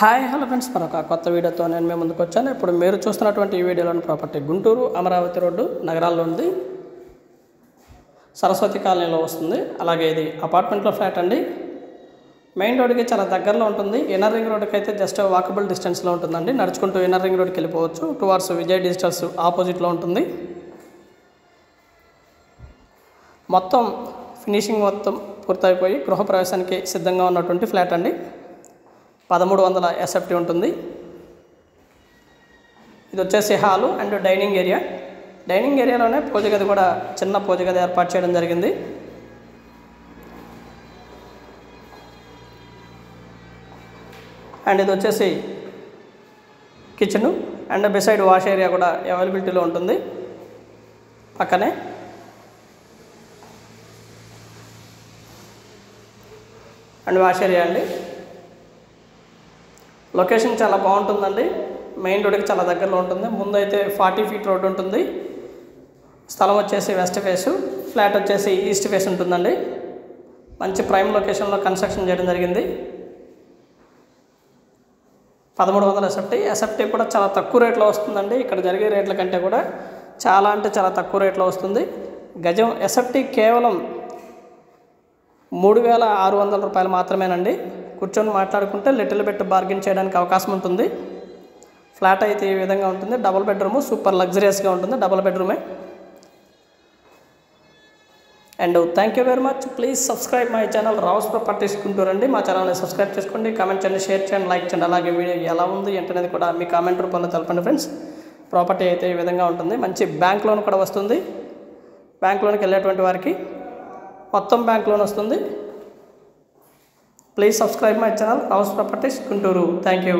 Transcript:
Hi hello friends, మరొక కొత్త వీడియోతో నేను మీ ముందుకు వచ్చాను. ఇప్పుడు మీరు చూస్తున్నటువంటి ఈ వీడియోలోని ప్రాపర్టీ గుంటూరు అమరావతి రోడ్డు నగరాల్లో ఉంది, సరస్వతి కాలనీలో వస్తుంది. అలాగే ఇది అపార్ట్మెంట్లో ఫ్లాట్ అండి. మెయిన్ రోడ్డుకి చాలా దగ్గరలో ఉంటుంది. ఇన్నర్ రింగ్ రోడ్డుకి అయితే జస్ట్ వాకబుల్ డిస్టెన్స్లో ఉంటుందండి. నడుచుకుంటూ ఇన్నర్ రింగ్ రోడ్కి వెళ్ళిపోవచ్చు. టువార్డ్స్ విజయ్ డిజిటల్స్ ఆపోజిట్లో ఉంటుంది. మొత్తం ఫినిషింగ్ మొత్తం పూర్తయిపోయి గృహప్రవేశానికి సిద్ధంగా ఉన్నటువంటి ఫ్లాట్ అండి. 1300 SFT ఉంటుంది. ఇది వచ్చేసి hall and dining area. Dining ఏరియాలోనే పూజ గది కూడా, చిన్న పూజ గది ఏర్పాటు చేయడం జరిగింది. అండ్ ఇది వచ్చేసి kitchen and beside wash area కూడా అవైలబిలిటీలో ఉంటుంది. పక్కనే అండ్ వాష్ ఏరియా అండి. లొకేషన్ చాలా బాగుంటుందండి. మెయిన్ రోడ్కి చాలా దగ్గరలో ఉంటుంది. ముందు అయితే 40 ఫీట్ రోడ్ ఉంటుంది. స్థలం వచ్చేసి వెస్ట్ ఫేసు, ఫ్లాట్ వచ్చేసి ఈస్ట్ ఫేస్ ఉంటుందండి. మంచి ప్రైమ్ లొకేషన్లో కన్స్ట్రక్షన్ చేయడం జరిగింది. 1300 SFT. SFT కూడా చాలా తక్కువ రేట్లో వస్తుందండి. ఇక్కడ జరిగే రేట్ల కంటే కూడా చాలా అంటే చాలా తక్కువ రేట్లో వస్తుంది. గజం SFT కేవలం 3600 రూపాయలు మాత్రమేనండి. కూర్చొని మాట్లాడుకుంటే లిటిల్ బిట్ బార్గెన్ చేయడానికి అవకాశం ఉంటుంది. ఫ్లాట్ అయితే ఈ విధంగా ఉంటుంది. డబుల్ బెడ్రూము, సూపర్ లగ్జరియస్గా ఉంటుంది. డబుల్ బెడ్రూమే. And thank you very much. Please subscribe my channel Rao's properties Guntur అండి. మా ఛానల్ని సబ్స్క్రైబ్ చేసుకోండి, కామెంట్ చేయండి, షేర్ చేయండి, లైక్ చేయండి. అలాగే వీడియో ఎలా ఉంది ఏంటనేది కూడా మీ కామెంట్ రూపంలో తెలపండి ఫ్రెండ్స్. ప్రాపర్టీ అయితే ఈ విధంగా ఉంటుంది. మంచి బ్యాంక్ లోన్ కూడా వస్తుంది. బ్యాంక్ లోన్కి వెళ్ళేటువంటి వారికి మొత్తం బ్యాంక్ లోన్ వస్తుంది. Please subscribe my channel House Properties Gunturu. Thank you.